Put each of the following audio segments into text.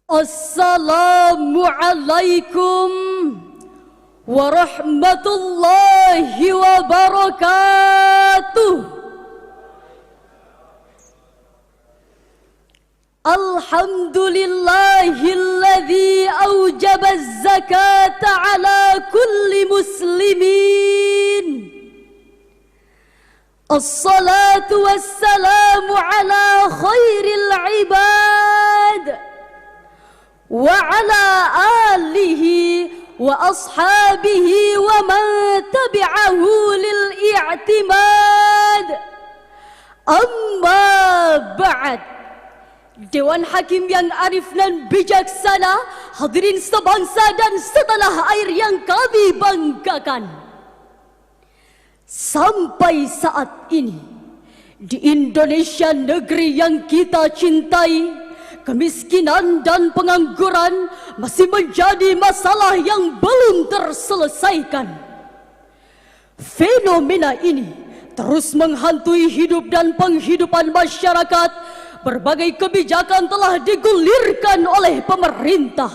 Assalamualaikum warahmatullahi wabarakatuh. Alhamdulillahilladzi aujaba az-zakata ala kulli muslimin. As-salatu wassalamu ala khairil ibad wa ala alihi wa ashabihi wa man tabi'ahu lil i'timad. Amma ba'd. Dewan Hakim yang arif dan bijaksana, hadirin sebangsa dan setanah air yang kami banggakan. Sampai saat ini, di Indonesia negeri yang kita cintai, kemiskinan dan pengangguran masih menjadi masalah yang belum terselesaikan. Fenomena ini terus menghantui hidup dan penghidupan masyarakat. Berbagai kebijakan telah digulirkan oleh pemerintah.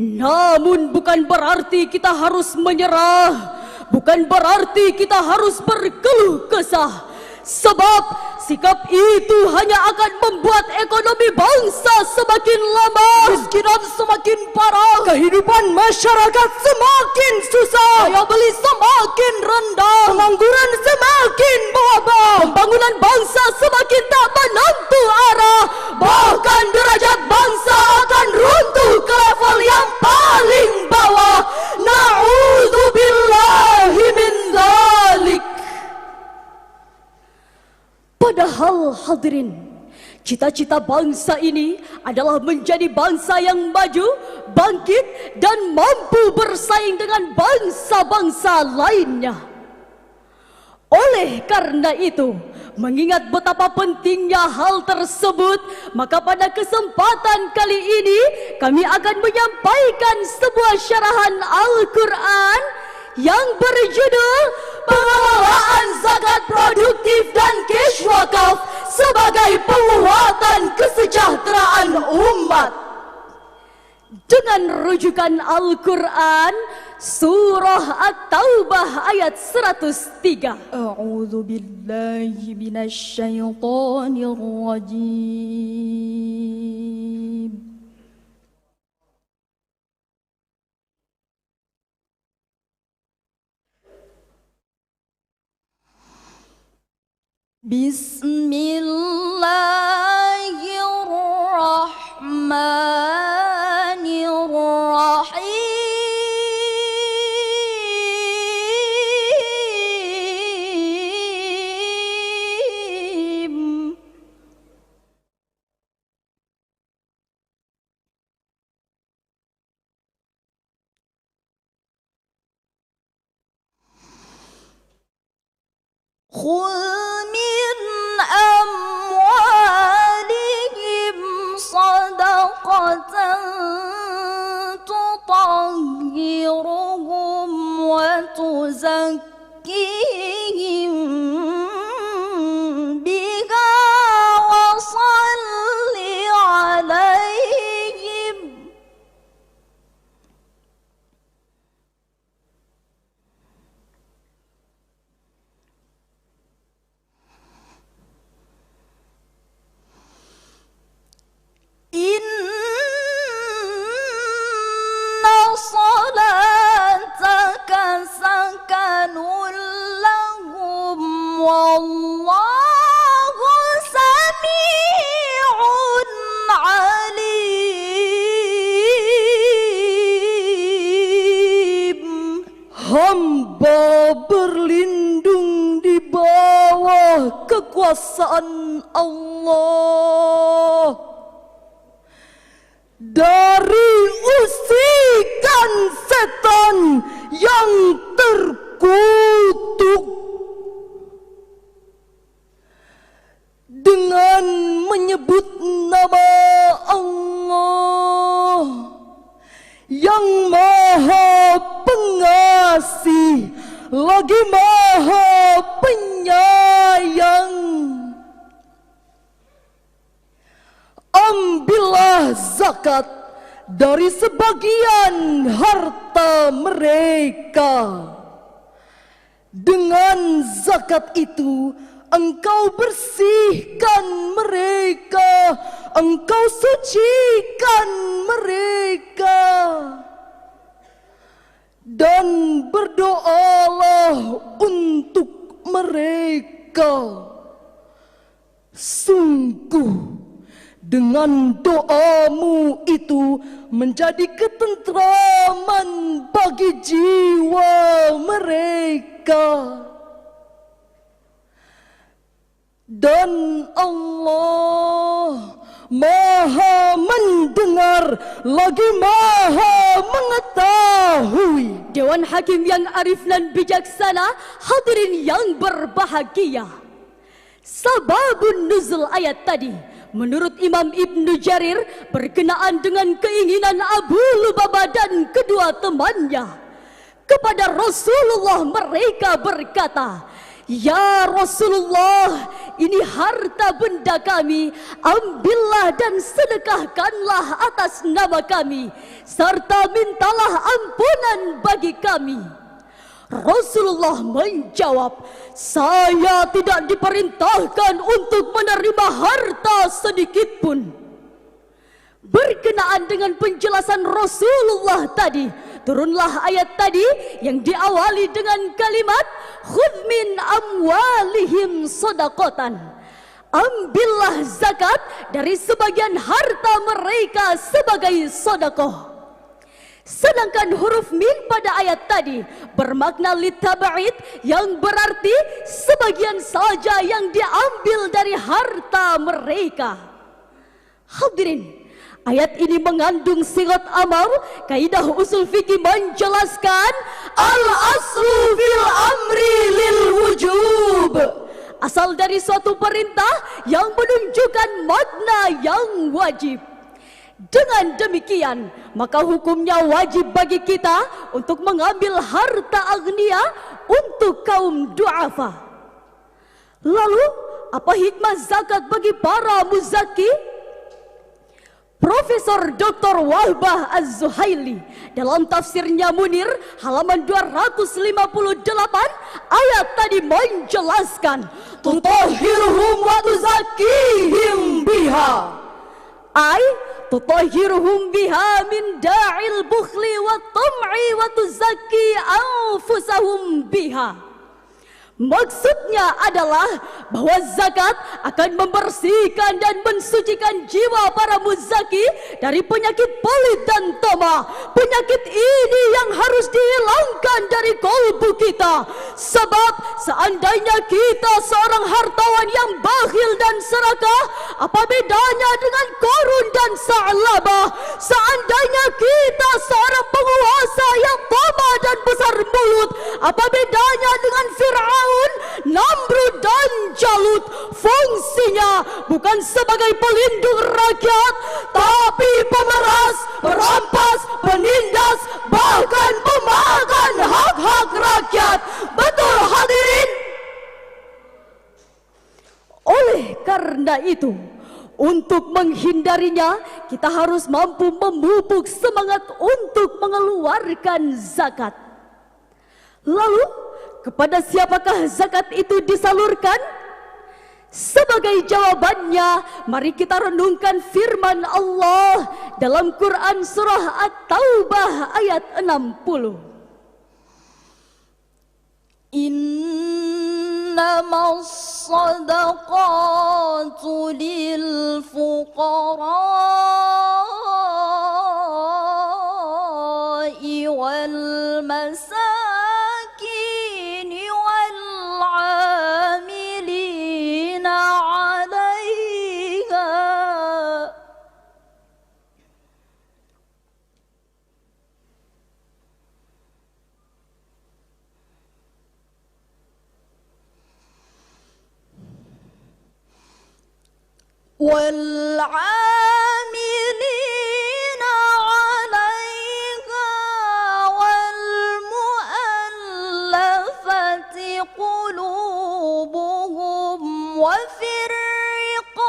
Namun bukan berarti kita harus menyerah, bukan berarti kita harus berkeluh kesah. Sebab sikap itu hanya akan membuat ekonomi bangsa semakin lemah, kemiskinan semakin parah, kehidupan masyarakat semakin susah, daya beli semakin rendah, pengangguran semakin mewabah, pembangunan bangsa semakin tak menentu arah, bahkan derajat bangsa akan runtuh ke level yang paling bawah. Na'udzubillahi min dzalik. Padahal hadirin, cita-cita bangsa ini adalah menjadi bangsa yang maju, bangkit dan mampu bersaing dengan bangsa-bangsa lainnya. Oleh karena itu, mengingat betapa pentingnya hal tersebut, maka pada kesempatan kali ini kami akan menyampaikan sebuah syarahan Al-Quran yang berjudul Pengelolaan Zakat Produktif dan Cash Wakaf sebagai penguatan kesejahteraan umat. Dengan rujukan Al-Quran Surah At-Taubah ayat 103. A'udzu billahi minasy syaithanir rajim. Bismillahirrahmanirrahim. Khudh min amwalihim sadaqatan tutahhiruhum wa tuzakkihim biha wa salli alaihim. Inna salataka sakanun lahum wallahu sami'un alim. Hamba berlindung di bawah kekuasaan Allah dari usikan setan yang terkutuk. Dengan menyebut nama Allah yang Maha Pengasih lagi Maha Penyayang. Ambillah menerima zakat dari sebagian harta mereka. Dengan zakat itu engkau bersihkan mereka, engkau sucikan mereka. Dan berdoalah untuk mereka. Sungguh dengan doamu itu menjadi ketentraman bagi jiwa mereka. Dan Allah Maha mendengar lagi Maha mengetahui. Dewan Hakim yang arif dan bijaksana, hadirin yang berbahagia. Sababun nuzul ayat tadi menurut Imam Ibnu Jarir berkenaan dengan keinginan Abu Lubabah dan kedua temannya. Kepada Rasulullah mereka berkata, "Ya Rasulullah, ini harta benda kami, ambillah dan sedekahkanlah atas nama kami, serta mintalah ampunan bagi kami." Rasulullah menjawab, "Saya tidak diperintahkan untuk menerima harta sedikit pun." Berkenaan dengan penjelasan Rasulullah tadi, turunlah ayat tadi yang diawali dengan kalimat "Khudh min amwalihim shadaqatan." Ambillah zakat dari sebagian harta mereka sebagai sedekah. Sedangkan huruf min pada ayat tadi bermakna litab'id, yang berarti sebagian saja yang diambil dari harta mereka. Hadirin, ayat ini mengandung sigat amar. Kaidah usul fikih menjelaskan al-aslu fil amri lil wujub. Asal dari suatu perintah yang menunjukkan makna yang wajib. Dengan demikian, maka hukumnya wajib bagi kita untuk mengambil harta agnia untuk kaum du'afa. Lalu, apa hikmah zakat bagi para muzaki? Profesor Dr. Wahbah Az-Zuhaili dalam tafsirnya Munir halaman 258 ayat tadi menjelaskan tutahhiruhum wa tuzakkihim biha, ay tutahhiruhum biha min da'il bukhli wa tam'i wa tuzakki anfusahum biha. Maksudnya adalah bahwa zakat akan membersihkan dan mensucikan jiwa para muzaki dari penyakit pelit dan tamah. Penyakit ini yang harus dihilangkan dari kalbu kita. Sebab seandainya kita seorang hartawan yang bakhil dan serakah, apa bedanya dengan Qarun dan Sa'labah? Seandainya kita seorang penguasa yang tamah dan besar mulut, apa bedanya dengan Fir'aun, Namrud dan Jalut? Fungsinya bukan sebagai pelindung rakyat, tapi pemeras, perampas, penindas, bahkan pemakan hak-hak rakyat. Betul hadirin? Oleh karena itu, untuk menghindarinya, kita harus mampu memupuk semangat untuk mengeluarkan zakat. Lalu, kepada siapakah zakat itu disalurkan? Sebagai jawabannya, mari kita renungkan firman Allah dalam Quran surah At-Taubah ayat 60. Innamas sadaqatu lil fuqara'i wal masakin wal 'amilina 'alayha. والعاملين عليها والمؤلفة قلوبهم وفي الرقاب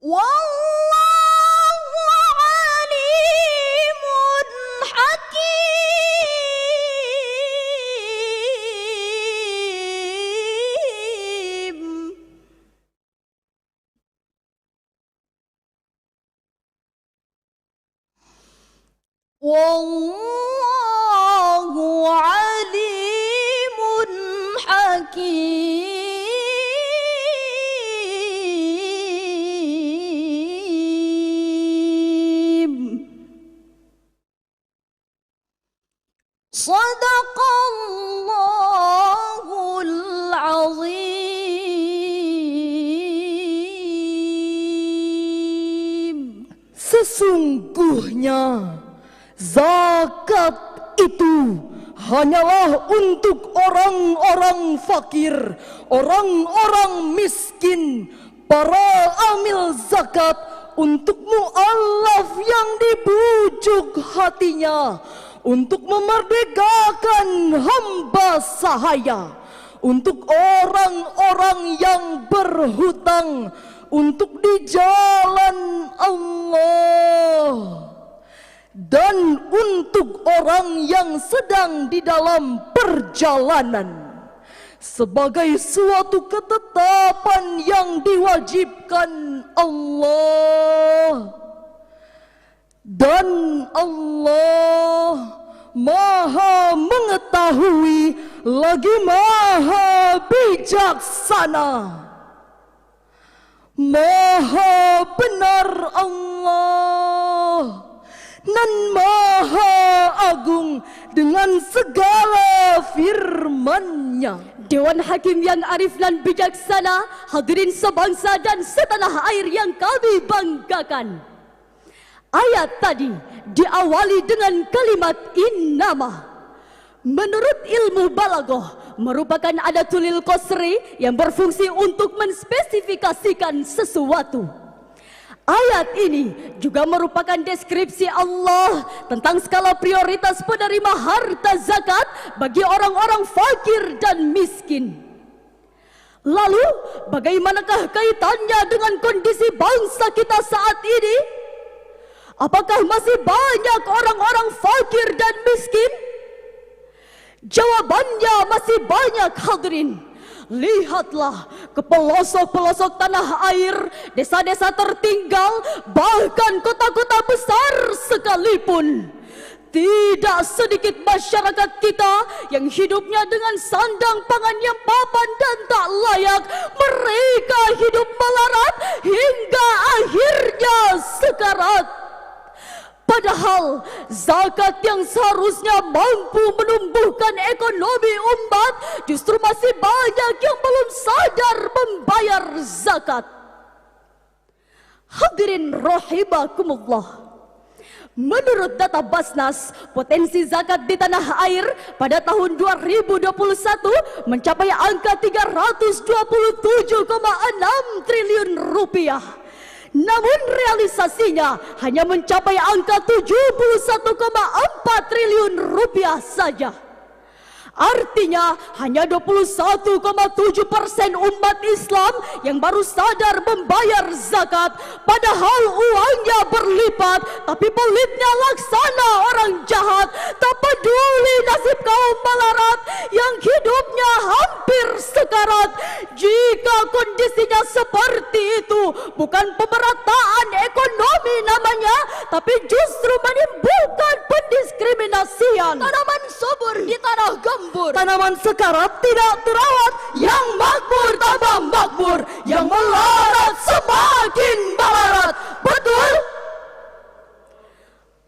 Wallahu alimun hakim. Wallahu alimun hakim. Sadaqallahul azim. Sesungguhnya zakat itu hanyalah untuk orang-orang fakir, orang-orang miskin, para amil zakat, untuk mu'allaf yang dibujuk hatinya, untuk memerdekakan hamba sahaya, untuk orang-orang yang berhutang, untuk di jalan Allah, dan untuk orang yang sedang di dalam perjalanan, sebagai suatu ketetapan yang diwajibkan Allah. Dan Allah Maha mengetahui lagi Maha bijaksana. Maha benar Allah dan Maha agung dengan segala firman-Nya. Dewan Hakim yang arif dan bijaksana, hadirin sebangsa dan setanah air yang kami banggakan. Ayat tadi diawali dengan kalimat innama. Menurut ilmu balaghah, merupakan adatulil qasri yang berfungsi untuk menspesifikasikan sesuatu. Ayat ini juga merupakan deskripsi Allah tentang skala prioritas penerima harta zakat bagi orang-orang fakir dan miskin. Lalu, bagaimanakah kaitannya dengan kondisi bangsa kita saat ini? Apakah masih banyak orang-orang fakir dan miskin? Jawabannya masih banyak, hadirin. Lihatlah ke pelosok-pelosok tanah air, desa-desa tertinggal, bahkan kota-kota besar sekalipun. Tidak sedikit masyarakat kita yang hidupnya dengan sandang pangan yang papan dan tak layak. Mereka hidup melarat hingga akhirnya sekarat. Padahal zakat yang seharusnya mampu menumbuhkan ekonomi umat, justru masih banyak yang belum sadar membayar zakat. Hadirin rahimakumullah. Menurut data Basnas, potensi zakat di tanah air pada tahun 2021 mencapai angka 327,6 triliun rupiah. Namun realisasinya hanya mencapai angka 71,4 triliun rupiah saja. Artinya hanya 21,7% umat Islam yang baru sadar membayar zakat. Padahal uangnya berlipat, tapi pelitnya laksana orang jahat. Tak peduli nasib kaum melarat yang hidupnya hampir sekarat. Jika kondisinya seperti itu, bukan pemerataan ekonomi namanya, tapi justru menimbulkan pendiskriminasian. Tanaman subur di tanah gembur, Tanaman sekarat tidak terawat, yang makmur tambah makmur, yang melarat semakin melarat. Betul?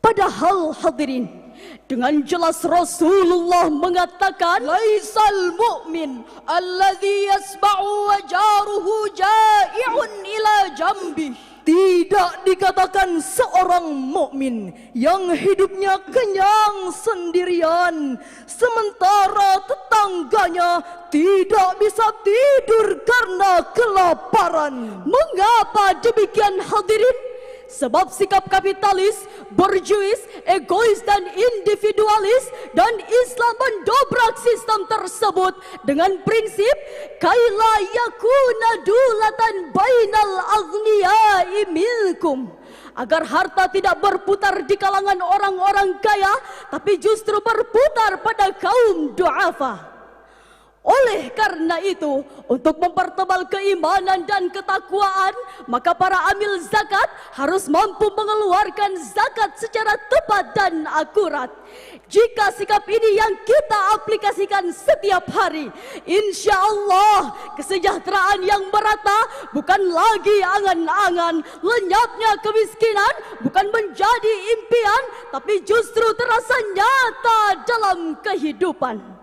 Padahal hadirin, dengan jelas Rasulullah mengatakan, laisal mu'min alladhi yasba'u wa jaruhu ja'i'un ila jambih. Tidak dikatakan seorang mukmin yang hidupnya kenyang sendirian, sementara tetangganya tidak bisa tidur karena kelaparan. Mengapa demikian, hadirin? Sebab sikap kapitalis, borjuis, egois dan individualis dan Islam mendobrak sistem tersebut dengan prinsip kaila yakuna dulatan bainal aghniyai milkum, agar harta tidak berputar di kalangan orang-orang kaya tapi justru berputar pada kaum du'afa. Oleh karena itu, untuk mempertebal keimanan dan ketakwaan, maka para amil zakat harus mampu mengeluarkan zakat secara tepat dan akurat. Jika sikap ini yang kita aplikasikan setiap hari, insya Allah kesejahteraan yang merata bukan lagi angan-angan, lenyapnya kemiskinan bukan menjadi impian, tapi justru terasa nyata dalam kehidupan.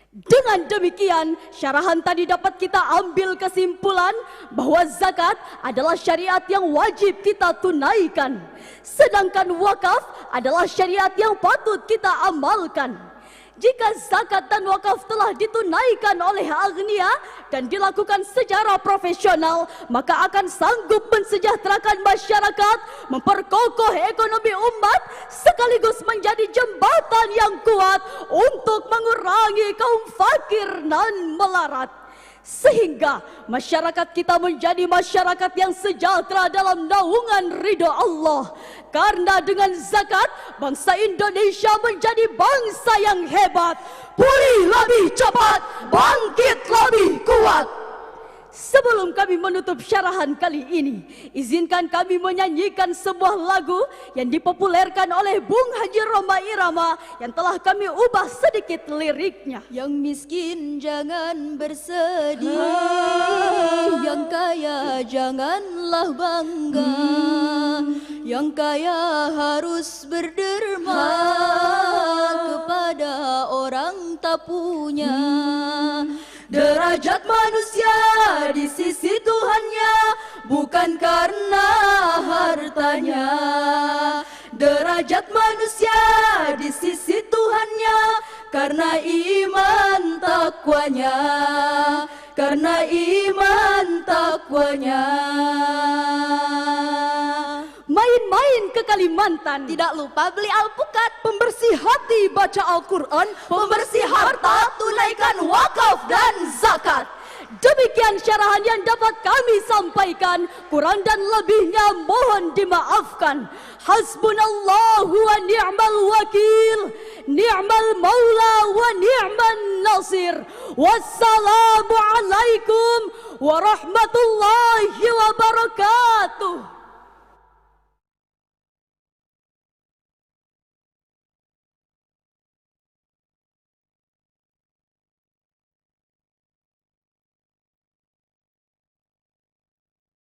Dengan demikian, syarahan tadi dapat kita ambil kesimpulan bahwa zakat adalah syariat yang wajib kita tunaikan, sedangkan wakaf adalah syariat yang patut kita amalkan. Jika zakat dan wakaf telah ditunaikan oleh agniya dan dilakukan secara profesional, maka akan sanggup mensejahterakan masyarakat, memperkokoh ekonomi umat, sekaligus menjadi jembatan yang kuat untuk mengurangi kaum fakir dan melarat. Sehingga masyarakat kita menjadi masyarakat yang sejahtera dalam naungan ridho Allah. Karena dengan zakat, bangsa Indonesia menjadi bangsa yang hebat, pulih lebih cepat, bangkit lebih kuat. Sebelum kami menutup syarahan kali ini, izinkan kami menyanyikan sebuah lagu yang dipopulerkan oleh Bung Haji Rhoma Irama yang telah kami ubah sedikit liriknya. Yang miskin jangan bersedih, yang kaya janganlah bangga, yang kaya harus berderma kepada orang tak punya. Derajat manusia di sisi Tuhannya bukan karena hartanya. Derajat manusia di sisi Tuhannya karena iman takwanya. Karena iman takwanya. Main-main ke Kalimantan, tidak lupa beli alpukat, pembersih hati baca Al-Quran, pembersih harta tunaikan wakaf dan zakat. Demikian syarahan yang dapat kami sampaikan, kurang dan lebihnya mohon dimaafkan. Hasbunallahu wa ni'mal wakil, ni'mal maula wa ni'man nasir. Wassalamu alaikum warahmatullahi wabarakatuh.